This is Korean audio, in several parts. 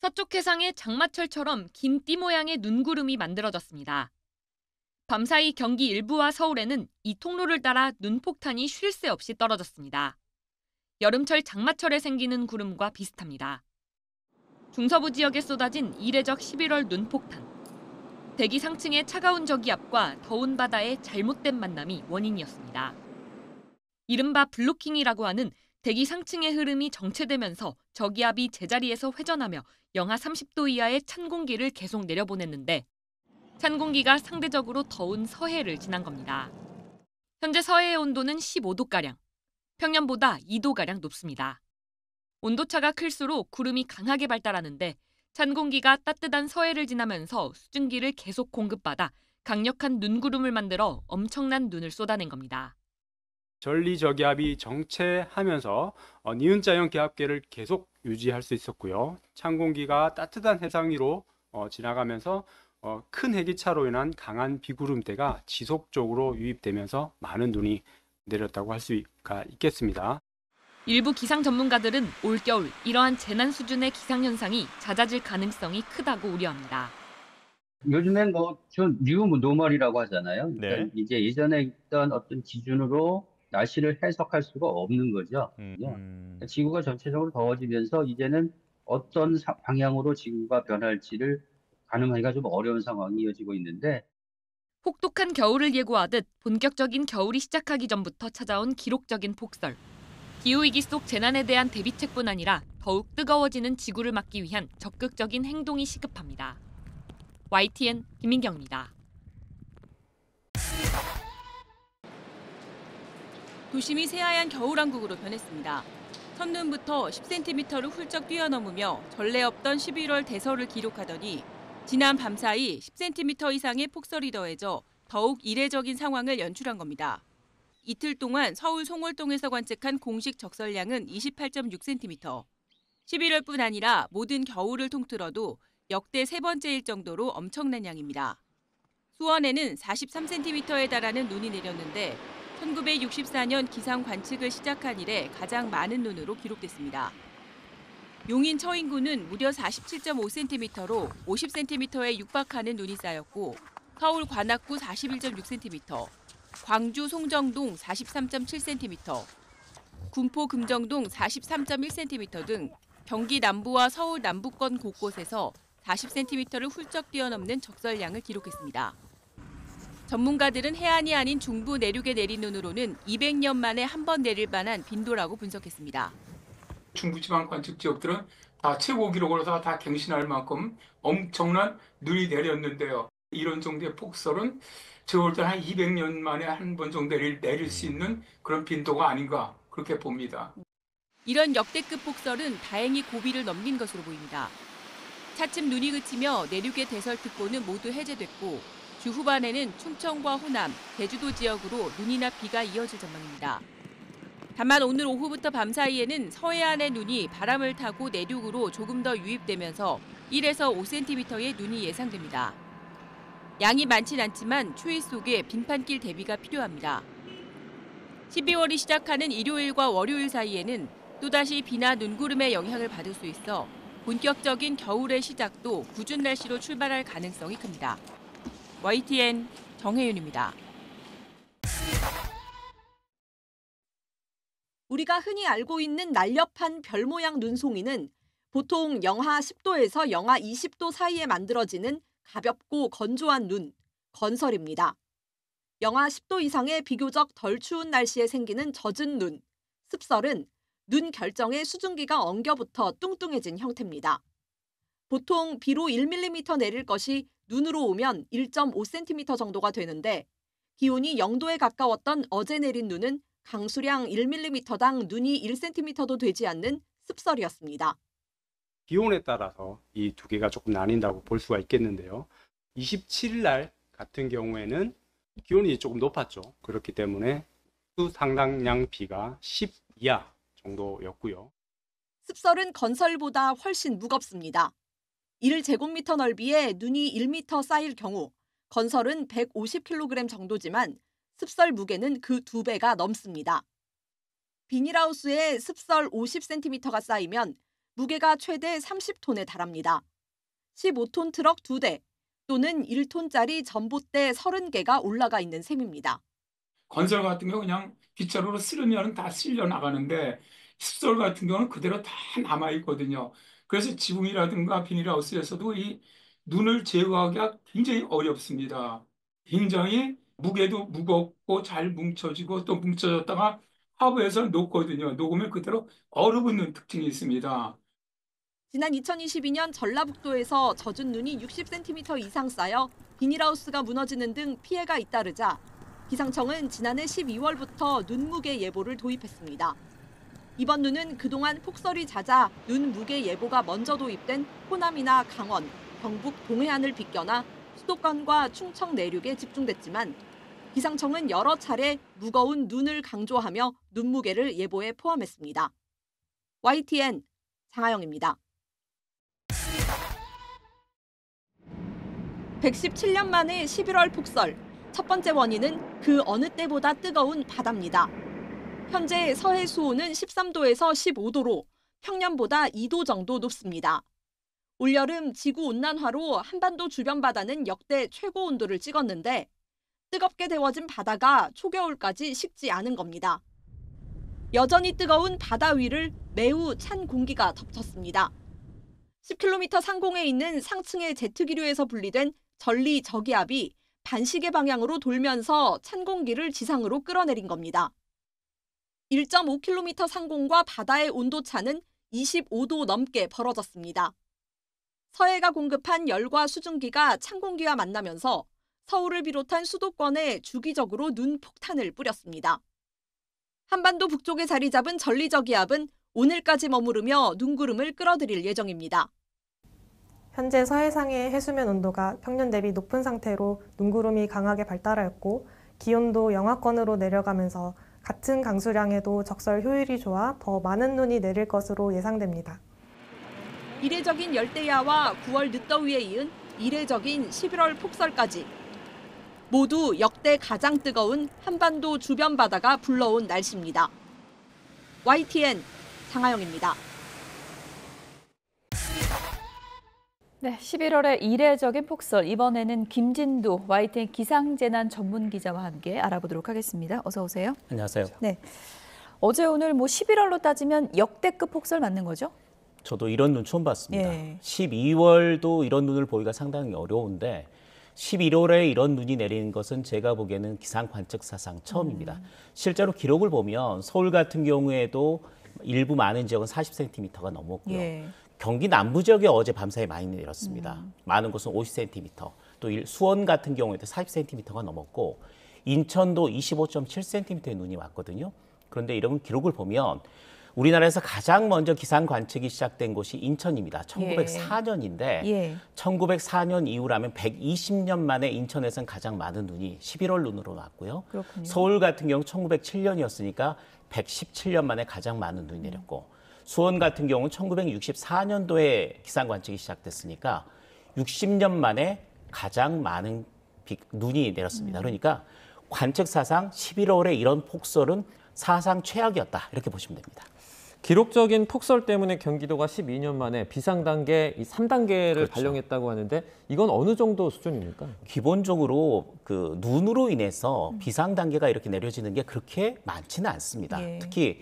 서쪽 해상에 장마철처럼 긴 띠 모양의 눈구름이 만들어졌습니다. 밤사이 경기 일부와 서울에는 이 통로를 따라 눈폭탄이 쉴 새 없이 떨어졌습니다. 여름철 장마철에 생기는 구름과 비슷합니다. 중서부 지역에 쏟아진 이례적 11월 눈폭탄. 대기 상층의 차가운 저기압과 더운 바다의 잘못된 만남이 원인이었습니다. 이른바 블로킹이라고 하는 대기 상층의 흐름이 정체되면서 저기압이 제자리에서 회전하며 영하 30도 이하의 찬 공기를 계속 내려보냈는데 찬 공기가 상대적으로 더운 서해를 지난 겁니다. 현재 서해의 온도는 15도가량, 평년보다 2도가량 높습니다. 온도차가 클수록 구름이 강하게 발달하는데 찬 공기가 따뜻한 서해를 지나면서 수증기를 계속 공급받아 강력한 눈구름을 만들어 엄청난 눈을 쏟아낸 겁니다. 전리저기압이 정체하면서 니은자형 기압계를 계속 유지할 수 있었고요. 찬 공기가 따뜻한 해상 위로 지나가면서 큰 해기차로 인한 강한 비구름대가 지속적으로 유입되면서 많은 눈이 내렸다고 할 수가 있겠습니다. 일부 기상 전문가들은 올겨울 이러한 재난 수준의 기상현상이 잦아질 가능성이 크다고 우려합니다. 요즘엔 저 뉴 노멀이라고 하잖아요. 그러니까 네. 이제 예전에 있던 어떤 기준으로 날씨를 해석할 수가 없는 거죠. 지구가 전체적으로 더워지면서 이제는 어떤 방향으로 지구가 변할지를 가늠하기가 좀 어려운 상황이 이어지고 있는데 혹독한 겨울을 예고하듯 본격적인 겨울이 시작하기 전부터 찾아온 기록적인 폭설. 기후위기 속 재난에 대한 대비책뿐 아니라 더욱 뜨거워지는 지구를 막기 위한 적극적인 행동이 시급합니다. YTN 김민경입니다. 도심이 새하얀 겨울왕국으로 변했습니다. 첫눈부터 10cm를 훌쩍 뛰어넘으며 전례 없던 11월 대설을 기록하더니 지난 밤사이 10cm 이상의 폭설이 더해져 더욱 이례적인 상황을 연출한 겁니다. 이틀 동안 서울 송월동에서 관측한 공식 적설량은 28.6cm. 11월뿐 아니라 모든 겨울을 통틀어도 역대 세 번째일 정도로 엄청난 양입니다. 수원에는 43cm에 달하는 눈이 내렸는데 1964년 기상 관측을 시작한 이래 가장 많은 눈으로 기록됐습니다. 용인 처인구는 무려 47.5cm로 50cm에 육박하는 눈이 쌓였고 서울 관악구 41.6cm, 광주 송정동 43.7cm, 군포 금정동 43.1cm 등 경기 남부와 서울 남부권 곳곳에서 40cm를 훌쩍 뛰어넘는 적설량을 기록했습니다. 전문가들은 해안이 아닌 중부 내륙에 내린 눈으로는 200년 만에 한 번 내릴 만한 빈도라고 분석했습니다. 중부지방 관측 지역들은 다 최고 기록으로서 다 갱신할 만큼 엄청난 눈이 내렸는데요. 이런 정도의 폭설은 제가 볼 때 한 200년 만에 한 번 정도 내릴 수 있는 그런 빈도가 아닌가 그렇게 봅니다. 이런 역대급 폭설은 다행히 고비를 넘긴 것으로 보입니다. 차츰 눈이 그치며 내륙의 대설특보는 모두 해제됐고 주 후반에는 충청과 호남, 제주도 지역으로 눈이나 비가 이어질 전망입니다. 다만 오늘 오후부터 밤 사이에는 서해안의 눈이 바람을 타고 내륙으로 조금 더 유입되면서 1에서 5cm의 눈이 예상됩니다. 양이 많진 않지만 추위 속에 빙판길 대비가 필요합니다. 12월이 시작하는 일요일과 월요일 사이에는 또다시 비나 눈구름의 영향을 받을 수 있어 본격적인 겨울의 시작도 궂은 날씨로 출발할 가능성이 큽니다. YTN 정혜윤입니다. 우리가 흔히 알고 있는 날렵한 별 모양 눈송이는 보통 영하 10도에서 영하 20도 사이에 만들어지는 가볍고 건조한 눈, 건설입니다. 영하 10도 이상의 비교적 덜 추운 날씨에 생기는 젖은 눈, 습설은 눈 결정에 수증기가 엉겨붙어 뚱뚱해진 형태입니다. 보통 비로 1mm 내릴 것이 눈으로 오면 1.5cm 정도가 되는데 기온이 0도에 가까웠던 어제 내린 눈은 강수량 1mm당 눈이 1cm도 되지 않는 습설이었습니다. 기온에 따라서 이 두 개가 조금 나뉜다고 볼 수가 있겠는데요. 27일 날 같은 경우에는 기온이 조금 높았죠. 그렇기 때문에 수 상당량 비가 10 이하 정도였고요. 습설은 건설보다 훨씬 무겁습니다. 1제곱미터 넓이에 눈이 1m 쌓일 경우 건설은 150kg 정도지만 습설 무게는 그 2배가 넘습니다. 비닐하우스에 습설 50cm가 쌓이면 무게가 최대 30톤에 달합니다. 15톤 트럭 2대 또는 1톤짜리 전봇대 30개가 올라가 있는 셈입니다. 건설 같은 경우 그냥 빗자루로 쓸으면 다 쓸려 나가는데 습설 같은 경우는 그대로 다 남아 있거든요. 그래서 지붕이라든가 비닐하우스에서도 이 눈을 제거하기가 굉장히 어렵습니다. 굉장히 무게도 무겁고 잘 뭉쳐지고 또 뭉쳐졌다가 하부에서 녹거든요. 녹으면 그대로 얼어붙는 특징이 있습니다. 지난 2022년 전라북도에서 젖은 눈이 60cm 이상 쌓여 비닐하우스가 무너지는 등 피해가 잇따르자 기상청은 지난해 12월부터 눈무게 예보를 도입했습니다. 이번 눈은 그동안 폭설이 잦아 눈 무게 예보가 먼저 도입된 호남이나 강원, 경북 동해안을 비껴나 수도권과 충청 내륙에 집중됐지만 기상청은 여러 차례 무거운 눈을 강조하며 눈무게를 예보에 포함했습니다. YTN 장하영입니다. 117년 만에 11월 폭설. 첫 번째 원인은 그 어느 때보다 뜨거운 바다입니다. 현재 서해 수온은 13도에서 15도로 평년보다 2도 정도 높습니다. 올여름 지구온난화로 한반도 주변 바다는 역대 최고 온도를 찍었는데 뜨겁게 데워진 바다가 초겨울까지 식지 않은 겁니다. 여전히 뜨거운 바다 위를 매우 찬 공기가 덮쳤습니다. 10km 상공에 있는 상층의 제트기류에서 분리된 전리 저기압이 반시계 방향으로 돌면서 찬 공기를 지상으로 끌어내린 겁니다. 1.5km 상공과 바다의 온도차는 25도 넘게 벌어졌습니다. 서해가 공급한 열과 수증기가 찬 공기와 만나면서 서울을 비롯한 수도권에 주기적으로 눈 폭탄을 뿌렸습니다. 한반도 북쪽에 자리 잡은 전리 저기압은 오늘까지 머무르며 눈구름을 끌어들일 예정입니다. 현재 서해상의 해수면 온도가 평년 대비 높은 상태로 눈구름이 강하게 발달하였고 기온도 영하권으로 내려가면서 같은 강수량에도 적설 효율이 좋아 더 많은 눈이 내릴 것으로 예상됩니다. 이례적인 열대야와 9월 늦더위에 이은 이례적인 11월 폭설까지 모두 역대 가장 뜨거운 한반도 주변 바다가 불러온 날씨입니다. YTN 장하영입니다. 네, 11월의 이례적인 폭설, 이번에는 김진두 YTN 기상재난 전문 기자와 함께 알아보도록 하겠습니다. 어서 오세요. 안녕하세요. 네, 어제 오늘 11월로 따지면 역대급 폭설 맞는 거죠? 저도 이런 눈 처음 봤습니다. 예. 12월도 이런 눈을 보기가 상당히 어려운데 11월에 이런 눈이 내리는 것은 제가 보기에는 기상 관측 사상 처음입니다. 실제로 기록을 보면 서울 같은 경우에도 일부 많은 지역은 40cm가 넘었고요. 예. 경기 남부 지역에 어제 밤사이 많이 내렸습니다. 많은 곳은 50cm, 또 수원 같은 경우에도 40cm가 넘었고 인천도 25.7cm의 눈이 왔거든요. 그런데 이런 기록을 보면 우리나라에서 가장 먼저 기상 관측이 시작된 곳이 인천입니다. 1904년인데 예. 1904년 이후라면 120년 만에 인천에서는 가장 많은 눈이 11월 눈으로 왔고요. 그렇군요. 서울 같은 경우 1907년이었으니까 117년 만에 가장 많은 눈이 내렸고 수원 같은 경우는 1964년도에 기상 관측이 시작됐으니까 60년 만에 가장 많은 눈이 내렸습니다. 그러니까 관측 사상 11월에 이런 폭설은 사상 최악이었다 이렇게 보시면 됩니다. 기록적인 폭설 때문에 경기도가 12년 만에 비상단계 3단계를 그렇죠. 발령했다고 하는데 이건 어느 정도 수준입니까? 기본적으로 그 눈으로 인해서 비상단계가 이렇게 내려지는 게 그렇게 많지는 않습니다. 예. 특히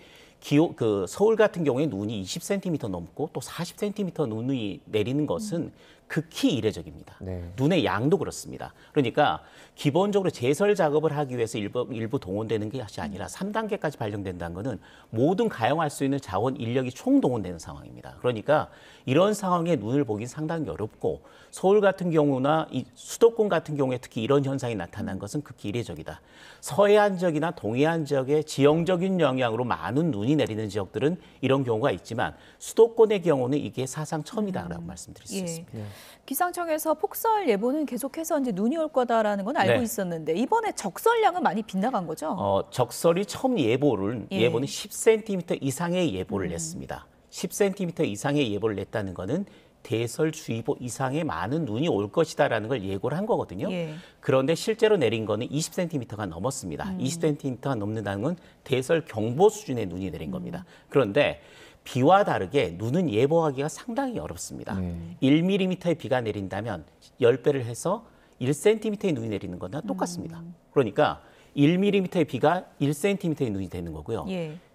서울 같은 경우에 눈이 20cm 넘고 또 40cm 눈이 내리는 것은 극히 이례적입니다. 네. 눈의 양도 그렇습니다. 그러니까 기본적으로 제설 작업을 하기 위해서 일부 동원되는 것이 아니라 3단계까지 발령된다는 것은 모든 가용할 수 있는 자원, 인력이 총동원되는 상황입니다. 그러니까 이런 상황에 눈을 보기 상당히 어렵고 서울 같은 경우나 이 수도권 같은 경우에 특히 이런 현상이 나타난 것은 극히 이례적이다. 서해안 지역이나 동해안 지역의 지형적인 영향으로 많은 눈이 내리는 지역들은 이런 경우가 있지만 수도권의 경우는 이게 사상 처음이다라고 말씀드릴 수 예. 있습니다. 기상청에서 폭설 예보는 계속해서 이제 눈이 올 거다라는 건 알고 네. 있었는데 이번에 적설량은 많이 빗나간 거죠? 적설이 처음 예보는 예. 10cm 이상의 예보를 냈습니다. 10cm 이상의 예보를 냈다는 것은 대설주의보 이상의 많은 눈이 올 것이다라는 걸 예고를 한 거거든요. 예. 그런데 실제로 내린 거는 20cm가 넘었습니다. 20cm가 넘는다는 건 대설경보 수준의 눈이 내린 겁니다. 그런데 비와 다르게 눈은 예보하기가 상당히 어렵습니다. 1mm의 비가 내린다면 10배를 해서 1cm의 눈이 내리는 거나 똑같습니다. 그러니까 1mm의 비가 1cm의 눈이 되는 거고요.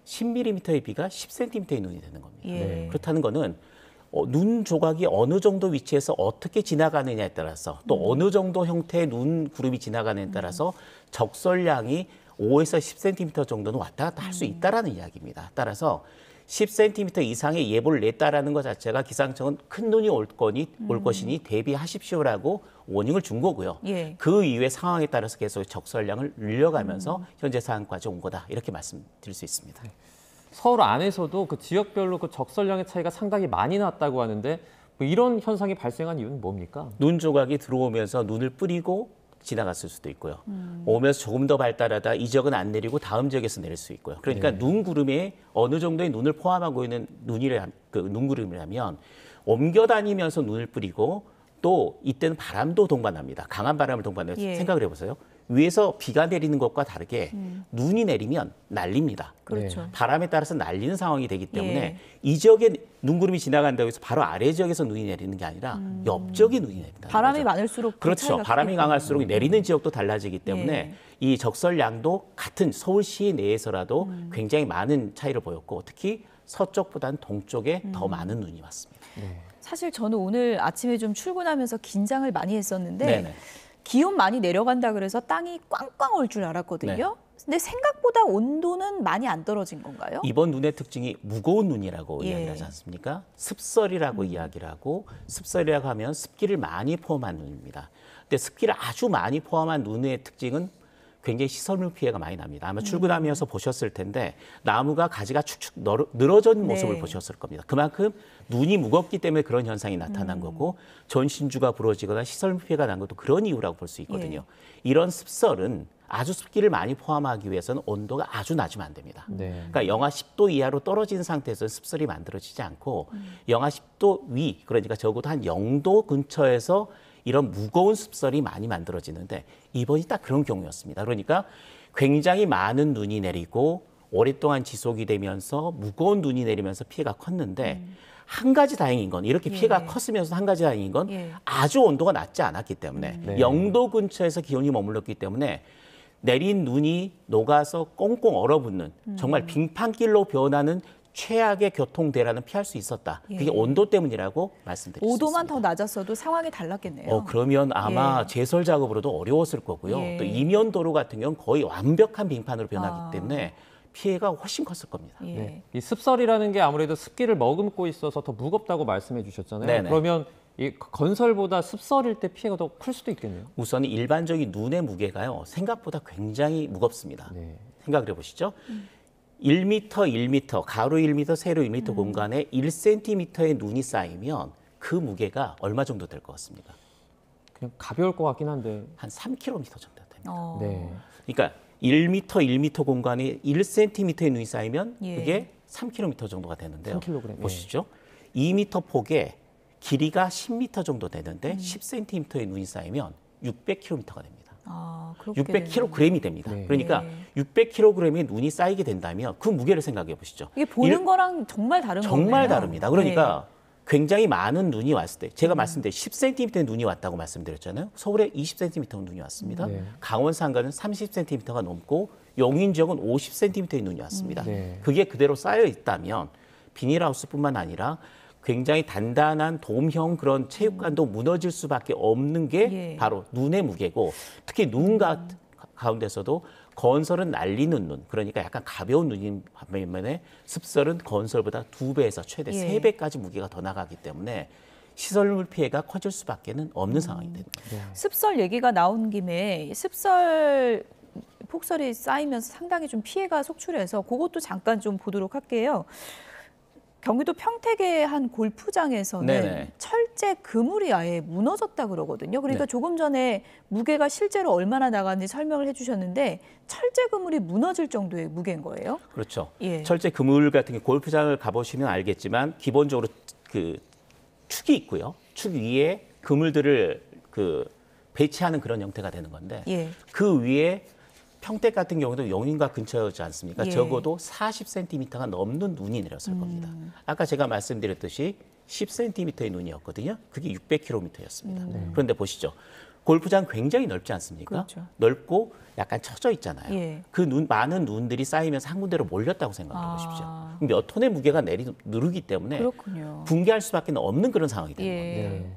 10mm의 비가 10cm의 눈이 되는 겁니다. 그렇다는 거는 눈 조각이 어느 정도 위치에서 어떻게 지나가느냐에 따라서 또 어느 정도 형태의 눈 구름이 지나가느냐에 따라서 적설량이 5에서 10cm 정도는 왔다 갔다 할 수 있다라는 이야기입니다. 따라서 10cm 이상의 예보를 냈다라는 것 자체가 기상청은 큰 눈이 올 것이니 대비하십시오라고 워닝을 준 거고요. 그 이후의 상황에 따라서 계속 적설량을 늘려가면서 현재 상황까지 온 거다. 이렇게 말씀드릴 수 있습니다. 서울 안에서도 그 지역별로 그 적설량의 차이가 상당히 많이 났다고 하는데 뭐 이런 현상이 발생한 이유는 뭡니까? 눈 조각이 들어오면서 눈을 뿌리고 지나갔을 수도 있고요. 오면서 조금 더 발달하다 이 지역은 안 내리고 다음 지역에서 내릴 수 있고요. 그러니까 눈 구름에 어느 정도의 눈을 포함하고 있는 눈 구름이라면 옮겨 다니면서 눈을 뿌리고 또 이때는 바람도 동반합니다. 강한 바람을 동반해서 생각을 해보세요. 위에서 비가 내리는 것과 다르게 눈이 내리면 날립니다. 그렇죠. 바람에 따라서 날리는 상황이 되기 때문에 이 지역에 눈구름이 지나간다고 해서 바로 아래 지역에서 눈이 내리는 게 아니라 옆 지역이 눈이 내린다. 바람이 많을수록 그렇죠. 바람이 강할수록 내리는 지역도 달라지기 때문에 이 적설량도 같은 서울시 내에서라도 굉장히 많은 차이를 보였고 특히 서쪽보다는 동쪽에 더 많은 눈이 왔습니다. 사실 저는 오늘 아침에 좀 출근하면서 긴장을 많이 했었는데 기온 많이 내려간다 그래서 땅이 꽝꽝 올 줄 알았거든요. 근데 생각보다 온도는 많이 안 떨어진 건가요? 이번 눈의 특징이 무거운 눈이라고 이야기를 하지 않습니까? 습설이라고 이야기를 하고 습설이라고 하면 습기를 많이 포함한 눈입니다. 근데 습기를 아주 많이 포함한 눈의 특징은 굉장히 시설물 피해가 많이 납니다. 아마 출근하면서 보셨을 텐데 나무가 가지가 축축 늘어진 모습을 보셨을 겁니다. 그만큼 눈이 무겁기 때문에 그런 현상이 나타난 거고 전신주가 부러지거나 시설물 피해가 난 것도 그런 이유라고 볼 수 있거든요. 이런 습설은 아주 습기를 많이 포함하기 위해서는 온도가 아주 낮으면 안 됩니다. 그러니까 영하 10도 이하로 떨어진 상태에서 습설이 만들어지지 않고 영하 10도 위, 그러니까 적어도 한 0도 근처에서 이런 무거운 습설이 많이 만들어지는데 이번이 딱 그런 경우였습니다. 그러니까 굉장히 많은 눈이 내리고 오랫동안 지속이 되면서 무거운 눈이 내리면서 피해가 컸는데 한 가지 다행인 건 이렇게 피해가 컸으면서 한 가지 다행인 건 아주 온도가 낮지 않았기 때문에 0도 근처에서 기온이 머물렀기 때문에 내린 눈이 녹아서 꽁꽁 얼어붙는 정말 빙판길로 변하는 최악의 교통대란은 피할 수 있었다. 그게 온도 때문이라고 말씀드릴 수 있습니다. 5도만 더 낮았어도 상황이 달랐겠네요. 그러면 아마 제설 작업으로도 어려웠을 거고요. 또 이면도로 같은 경우는 거의 완벽한 빙판으로 변하기 때문에 피해가 훨씬 컸을 겁니다. 이 습설이라는 게 아무래도 습기를 머금고 있어서 더 무겁다고 말씀해 주셨잖아요. 그러면 이 건설보다 습설일 때 피해가 더 클 수도 있겠네요. 우선 일반적인 눈의 무게가요. 생각보다 굉장히 무겁습니다. 생각을 해보시죠. 1m, 1m, 가로 1m, 세로 1m 공간에 1cm의 눈이 쌓이면 그 무게가 얼마 정도 될 것 같습니까? 그냥 가벼울 것 같긴 한데. 한 3km 정도 됩니다. 그러니까 1m, 1m 공간에 1cm의 눈이 쌓이면 그게 3km 정도가 되는데요. 3kg. 보시죠. 2m 폭에 길이가 10m 정도 되는데 10cm의 눈이 쌓이면 600km가 됩니다. 600kg이 됩니다. 그러니까 600kg의 눈이 쌓이게 된다면 그 무게를 생각해 보시죠. 이게 보는 거랑 정말 다른 거예요. 정말 다릅니다. 그러니까 굉장히 많은 눈이 왔을 때 제가 말씀드린 10cm의 눈이 왔다고 말씀드렸잖아요. 서울에 20cm 눈이 왔습니다. 강원 산가는 30cm가 넘고 용인 지역은 50cm의 눈이 왔습니다. 그게 그대로 쌓여 있다면 비닐하우스뿐만 아니라 굉장히 단단한 돔형 그런 체육관도 무너질 수밖에 없는 게 바로 눈의 무게고 특히 눈 가운데서도 건설은 날리는 눈, 그러니까 약간 가벼운 눈인 반면에 습설은 건설보다 2배에서 최대 3배까지 무게가 더 나가기 때문에 시설물 피해가 커질 수밖에 없는 상황이 됩니다. 습설 얘기가 나온 김에 습설 폭설이 쌓이면서 상당히 좀 피해가 속출해서 그것도 잠깐 좀 보도록 할게요. 경기도 평택의 한 골프장에서는 철제 그물이 아예 무너졌다 그러거든요. 그러니까 조금 전에 무게가 실제로 얼마나 나갔는지 설명을 해주셨는데 철제 그물이 무너질 정도의 무게인 거예요? 그렇죠. 철제 그물 같은 게 골프장을 가보시면 알겠지만 기본적으로 그 축이 있고요. 축 위에 그물들을 배치하는 그런 형태가 되는 건데 그 위에 평택 같은 경우도 용인과 근처지 않습니까? 예. 적어도 40cm가 넘는 눈이 내렸을 겁니다. 아까 제가 말씀드렸듯이 10cm의 눈이었거든요. 그게 600km였습니다. 그런데 보시죠. 골프장 굉장히 넓지 않습니까? 그렇죠. 넓고 약간 처져 있잖아요. 예. 그 많은 눈들이 쌓이면서 한 군데로 몰렸다고 생각해 보십시오. 몇 톤의 무게가 누르기 때문에 그렇군요. 붕괴할 수밖에 없는 그런 상황이 되는 예. 겁니다.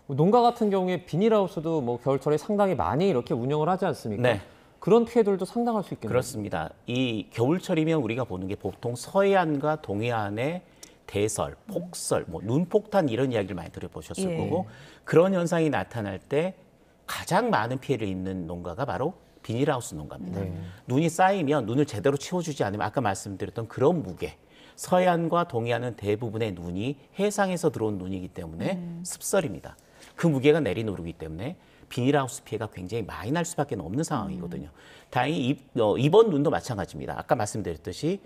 네. 농가 같은 경우에 비닐하우스도 뭐 겨울철에 상당히 많이 이렇게 운영을 하지 않습니까? 네. 그런 피해들도 상당할 수 있겠네요. 그렇습니다. 이 겨울철이면 우리가 보는 게 보통 서해안과 동해안의 대설, 폭설, 뭐 눈폭탄 이런 이야기를 많이 들어보셨을 예. 거고 그런 현상이 나타날 때 가장 많은 피해를 입는 농가가 바로 비닐하우스 농가입니다. 네. 눈이 쌓이면 눈을 제대로 채워주지 않으면 아까 말씀드렸던 그런 무게, 서해안과 동해안은 대부분의 눈이 해상에서 들어온 눈이기 때문에 습설입니다. 그 무게가 내리노르기 때문에 비닐하우스 피해가 굉장히 많이 날 수밖에 없는 상황이거든요. 다행히 이번 눈도 마찬가지입니다. 아까 말씀드렸듯이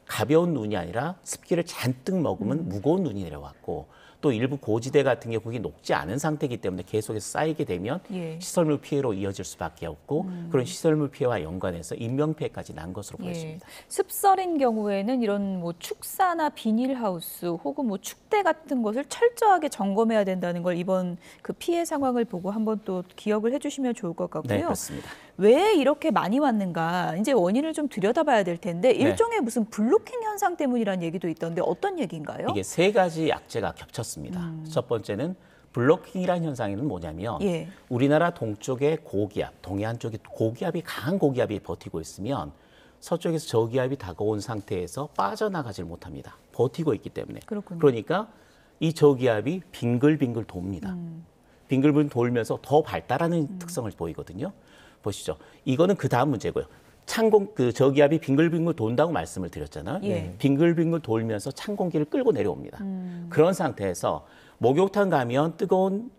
가벼운 눈이 아니라 습기를 잔뜩 머금은 무거운 눈이 내려왔고 또 일부 고지대 같은 경우 녹지 않은 상태이기 때문에 계속해서 쌓이게 되면 예. 시설물 피해로 이어질 수밖에 없고 그런 시설물 피해와 연관해서 인명피해까지 난 것으로 보여집니다. 습설인 경우에는 이런 뭐 축사나 비닐하우스 혹은 뭐 축대 같은 것을 철저하게 점검해야 된다는 걸 이번 그 피해 상황을 보고 한번 또 기억을 해주시면 좋을 것 같고요. 네, 그렇습니다. 왜 이렇게 많이 왔는가 이제 원인을 좀 들여다봐야 될 텐데 일종의 무슨 블로킹 현상 때문이라는 얘기도 있던데 어떤 얘기인가요? 이게 세 가지 약재가 겹쳤습니다. 첫 번째는 블로킹이라는 현상에는 뭐냐면 예. 우리나라 동쪽의 고기압, 동해안 쪽에 고기압이 강한 고기압이 버티고 있으면 서쪽에서 저기압이 다가온 상태에서 빠져나가질 못합니다. 버티고 있기 때문에. 그렇군요. 그러니까 이 저기압이 빙글빙글 돕니다. 빙글빙글 돌면서 더 발달하는 특성을 보이거든요. 보시죠. 이거는 그 다음 문제고요. 그 저기압이 빙글빙글 돈다고 말씀을 드렸잖아요. 예. 빙글빙글 돌면서 찬 공기를 끌고 내려옵니다. 그런 상태에서 목욕탕 가면 뜨거운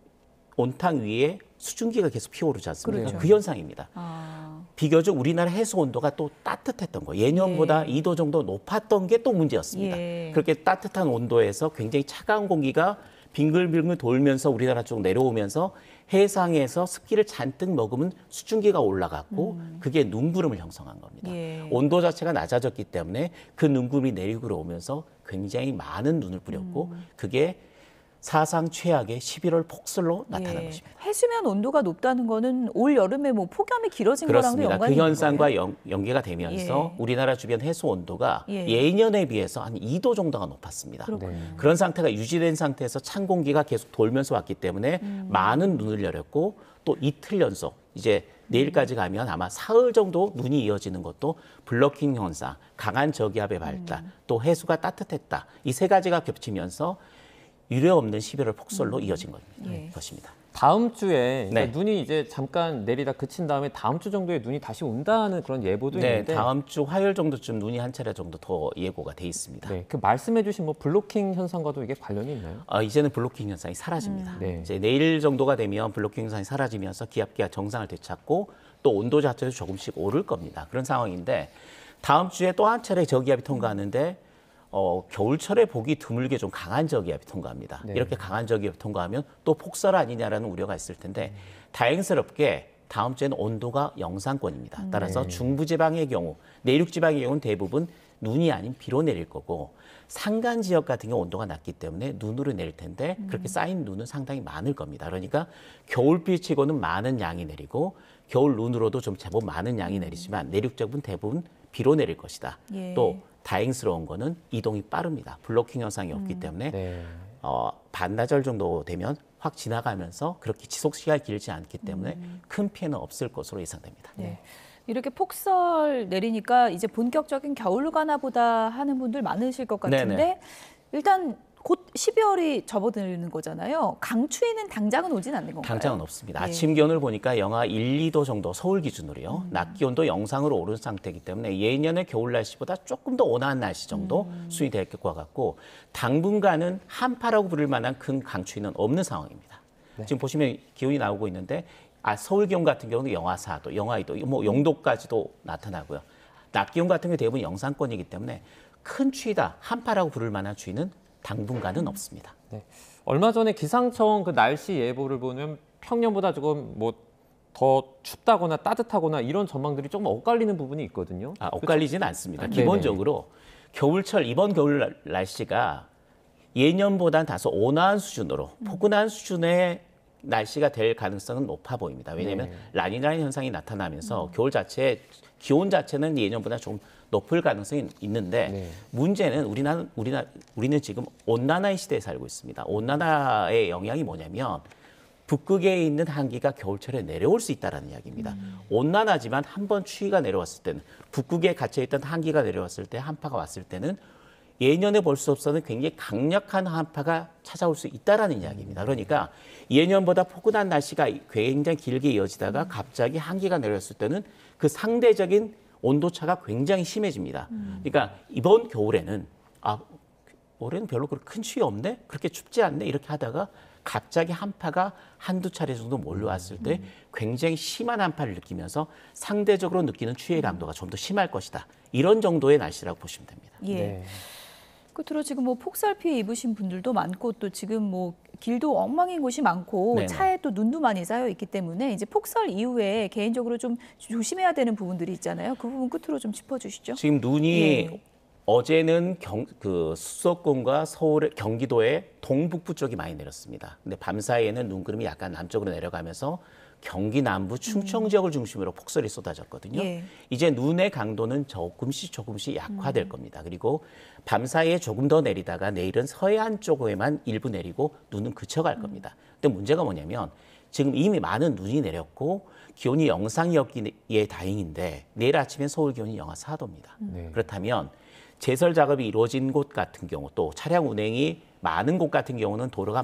온탕 위에 수증기가 계속 피어오르지 않습니까? 그렇죠. 그 현상입니다. 아, 비교적 우리나라 해수 온도가 또 따뜻했던 거, 예년보다 2도 정도 높았던 게 또 문제였습니다. 예. 그렇게 따뜻한 온도에서 굉장히 차가운 공기가 빙글빙글 돌면서 우리나라 쪽 내려오면서 해상에서 습기를 잔뜩 머금은 수증기가 올라갔고 그게 눈구름을 형성한 겁니다. 예. 온도 자체가 낮아졌기 때문에 그 눈구름이 내륙으로 오면서 굉장히 많은 눈을 뿌렸고 그게 사상 최악의 11월 폭설로 나타난 예. 것입니다. 해수면 온도가 높다는 거는 올 여름에 뭐 폭염이 길어진 거랑도 그렇습니다. 연관이 그 있는 현상과 거예요? 연계가 되면서 예. 우리나라 주변 해수 온도가 예. 예년에 비해서 한 2도 정도가 높았습니다. 그렇군요. 그런 상태가 유지된 상태에서 찬 공기가 계속 돌면서 왔기 때문에 많은 눈을 내렸고 또 이틀 연속 이제 내일까지 가면 아마 사흘 정도 눈이 이어지는 것도 블러킹 현상, 강한 저기압의 발달, 또 해수가 따뜻했다. 이 세 가지가 겹치면서 유례 없는 11월 폭설로 이어진 예. 것입니다. 다음 주에 네. 그러니까 눈이 이제 잠깐 내리다 그친 다음에 다음 주 정도에 눈이 다시 온다는 그런 예보도 네, 있는데 다음 주 화요일 정도쯤 눈이 한 차례 정도 더 예고가 돼 있습니다. 네, 그 말씀해주신 뭐 블로킹 현상과도 이게 관련이 있나요? 이제는 블로킹 현상이 사라집니다. 네. 이제 내일 정도가 되면 블로킹 현상이 사라지면서 기압기가 정상을 되찾고 또 온도 자체도 조금씩 오를 겁니다. 그런 상황인데 다음 주에 또 한 차례 저기압이 통과하는데 겨울철에 보기 드물게 좀 강한 저기압이 통과합니다. 네. 이렇게 강한 저기압이 통과하면 또 폭설 아니냐라는 우려가 있을 텐데 다행스럽게 다음 주에는 온도가 영상권입니다. 따라서 중부지방의 경우, 내륙지방의 경우는 대부분 눈이 아닌 비로 내릴 거고 산간 지역 같은 경우 온도가 낮기 때문에 눈으로 내릴 텐데 그렇게 쌓인 눈은 상당히 많을 겁니다. 그러니까 겨울비치고는 많은 양이 내리고 겨울 눈으로도 좀 제법 많은 양이 내리지만 내륙 지역은 대부분 비로 내릴 것이다. 예. 또 다행스러운 거는 이동이 빠릅니다. 블로킹 현상이 없기 때문에 네. 반나절 정도 되면 확 지나가면서 그렇게 지속 시간이 길지 않기 때문에 큰 피해는 없을 것으로 예상됩니다. 네. 이렇게 폭설 내리니까 이제 본격적인 겨울로 가나 보다 하는 분들 많으실 것 같은데 네네. 일단 곧 12월이 접어드는 거잖아요. 강추위는 당장은 오진 않는 건가요? 당장은 없습니다. 예. 아침 기온을 보니까 영하 1, 2도 정도 서울 기준으로요. 낮 기온도 영상으로 오른 상태이기 때문에 예년의 겨울 날씨보다 조금 더 온화한 날씨 정도 수준이 될 것 같고 당분간은 한파라고 부를 만한 큰 강추위는 없는 상황입니다. 지금 보시면 기온이 나오고 있는데 서울 기온 같은 경우는 영하 4도, 영하 2도, 뭐 0도까지도 나타나고요. 낮 기온 같은 경우 대부분 영상권이기 때문에 큰 추위다, 한파라고 부를 만한 추위는 당분간은 없습니다. 네. 얼마 전에 기상청 그 날씨 예보를 보면 평년보다 조금 뭐 더 춥다거나 따뜻하거나 이런 전망들이 조금 엇갈리는 부분이 있거든요. 엇갈리지는 않습니다. 네네. 기본적으로 겨울철 이번 겨울 날씨가 예년보다는 다소 온화한 수준으로 포근한 수준의 날씨가 될 가능성은 높아 보입니다. 왜냐하면 라니냐 현상이 나타나면서 겨울 자체 기온 자체는 예년보다 좀 높을 가능성이 있는데 문제는 우리는 지금 온난화의 시대에 살고 있습니다. 온난화의 영향이 뭐냐면 북극에 있는 한기가 겨울철에 내려올 수 있다는 이야기입니다. 온난화지만 한번 추위가 내려왔을 때는 북극에 갇혀있던 한기가 내려왔을 때 한파가 왔을 때는 예년에 볼 수 없었던 굉장히 강력한 한파가 찾아올 수 있다는 이야기입니다. 그러니까 예년보다 포근한 날씨가 굉장히 길게 이어지다가 갑자기 한기가 내려왔을 때는 그 상대적인 온도차가 굉장히 심해집니다. 그러니까 이번 겨울에는 올해는 별로 그렇게 큰 추위 없네? 그렇게 춥지 않네? 이렇게 하다가 갑자기 한파가 한두 차례 정도 몰려왔을 때 굉장히 심한 한파를 느끼면서 상대적으로 느끼는 추위의 강도가 좀 더 심할 것이다. 이런 정도의 날씨라고 보시면 됩니다. 예. 끝으로 지금 뭐 폭설 피해 입으신 분들도 많고 또 지금 뭐 길도 엉망인 곳이 많고 네네. 차에 또 눈도 많이 쌓여 있기 때문에 이제 폭설 이후에 개인적으로 좀 조심해야 되는 부분들이 있잖아요. 그 부분 끝으로 좀 짚어주시죠. 지금 눈이 어제는 수도권과 서울, 경기도의 동북부 쪽이 많이 내렸습니다. 근데 밤 사이에는 눈구름이 약간 남쪽으로 내려가면서 경기 남부 충청 지역을 중심으로 폭설이 쏟아졌거든요. 이제 눈의 강도는 조금씩 약화될 겁니다. 그리고 밤 사이에 조금 더 내리다가 내일은 서해안 쪽에만 일부 내리고 눈은 그쳐갈 겁니다. 근데 문제가 뭐냐면 지금 이미 많은 눈이 내렸고 기온이 영상이었기에 다행인데 내일 아침엔 서울 기온이 영하 4도입니다. 그렇다면 제설 작업이 이루어진 곳 같은 경우 또 차량 운행이 많은 곳 같은 경우는 도로가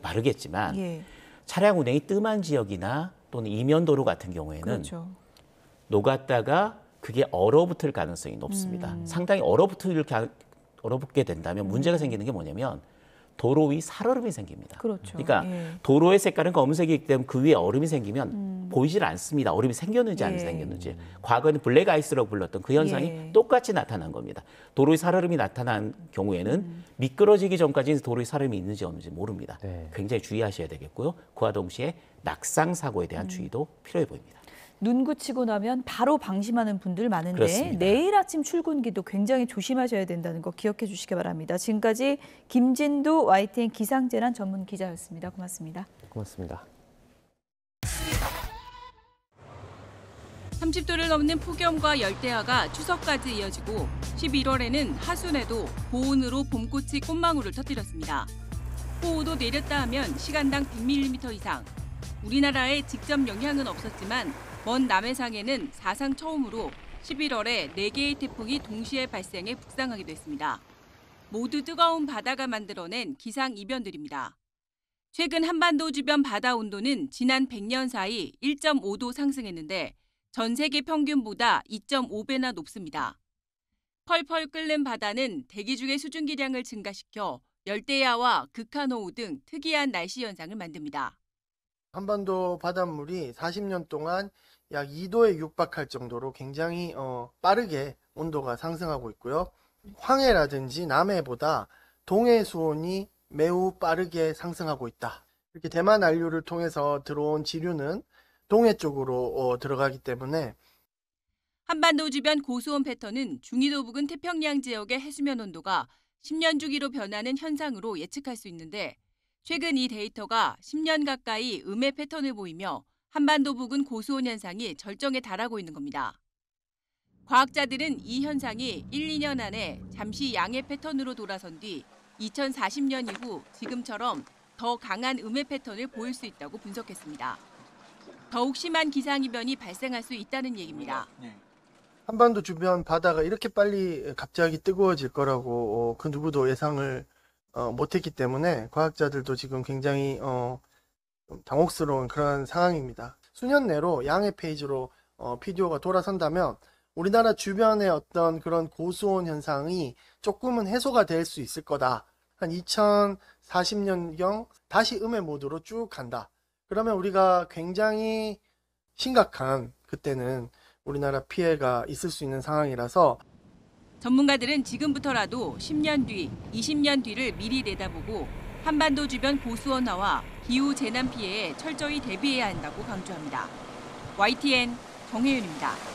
마르겠지만 차량 운행이 뜸한 지역이나 또는 이면도로 같은 경우에는 녹았다가 그게 얼어붙을 가능성이 높습니다. 상당히 얼어붙게 된다면 문제가 생기는 게 뭐냐면 도로 위 살얼음이 생깁니다. 그러니까 도로의 색깔은 검은색이기 때문에 그 위에 얼음이 생기면 보이질 않습니다. 얼음이 생겼는지 안 생겼는지. 과거에는 블랙 아이스라고 불렀던 그 현상이 똑같이 나타난 겁니다. 도로의 살얼음이 나타난 경우에는 미끄러지기 전까지는 도로의 살얼음이 있는지 없는지 모릅니다. 굉장히 주의하셔야 되겠고요. 그와 동시에 낙상 사고에 대한 주의도 필요해 보입니다. 눈 그치고 나면 바로 방심하는 분들 많은데 그렇습니다. 내일 아침 출근기도 굉장히 조심하셔야 된다는 거 기억해 주시기 바랍니다. 지금까지 김진두 YTN 기상재난 전문 기자였습니다. 고맙습니다. 고맙습니다. 30도를 넘는 폭염과 열대야가 추석까지 이어지고 11월에는 하순에도 고온으로 봄꽃이 꽃망울을 터뜨렸습니다. 호우도 내렸다 하면 시간당 100mm 이상. 우리나라에 직접 영향은 없었지만 먼 남해상에는 사상 처음으로 11월에 4개의 태풍이 동시에 발생해 북상하기도 했습니다. 모두 뜨거운 바다가 만들어낸 기상 이변들입니다. 최근 한반도 주변 바다 온도는 지난 100년 사이 1.5도 상승했는데 전 세계 평균보다 2.5배나 높습니다. 펄펄 끓는 바다는 대기 중의 수증기량을 증가시켜 열대야와 극한호우 등 특이한 날씨 현상을 만듭니다. 한반도 바닷물이 40년 동안 약 2도에 육박할 정도로 굉장히 빠르게 온도가 상승하고 있고요. 황해라든지 남해보다 동해 수온이 매우 빠르게 상승하고 있다. 이렇게 대만 안류를 통해서 들어온 지류는 동해 쪽으로 들어가기 때문에 한반도 주변 고수온 패턴은 중위도 부근 태평양 지역의 해수면 온도가 10년 주기로 변하는 현상으로 예측할 수 있는데 최근 이 데이터가 10년 가까이 음의 패턴을 보이며 한반도 부근 고수온 현상이 절정에 달하고 있는 겁니다. 과학자들은 이 현상이 1, 2년 안에 잠시 양의 패턴으로 돌아선 뒤 2040년 이후 지금처럼 더 강한 음의 패턴을 보일 수 있다고 분석했습니다. 더욱 심한 기상이변이 발생할 수 있다는 얘기입니다. 한반도 주변 바다가 이렇게 빨리 갑자기 뜨거워질 거라고 그 누구도 예상을 못했기 때문에 과학자들도 지금 굉장히 좀 당혹스러운 그런 상황입니다. 수년 내로 양의 페이지로 PDO가 돌아선다면 우리나라 주변의 어떤 그런 고수온 현상이 조금은 해소가 될 수 있을 거다. 한 2040년경 다시 음의 모드로 쭉 간다. 그러면 우리가 굉장히 심각한 그때는 우리나라 피해가 있을 수 있는 상황이라서 전문가들은 지금부터라도 10년 뒤, 20년 뒤를 미리 내다보고 한반도 주변 보수원화와 기후 재난 피해에 철저히 대비해야 한다고 강조합니다. YTN 정혜윤입니다.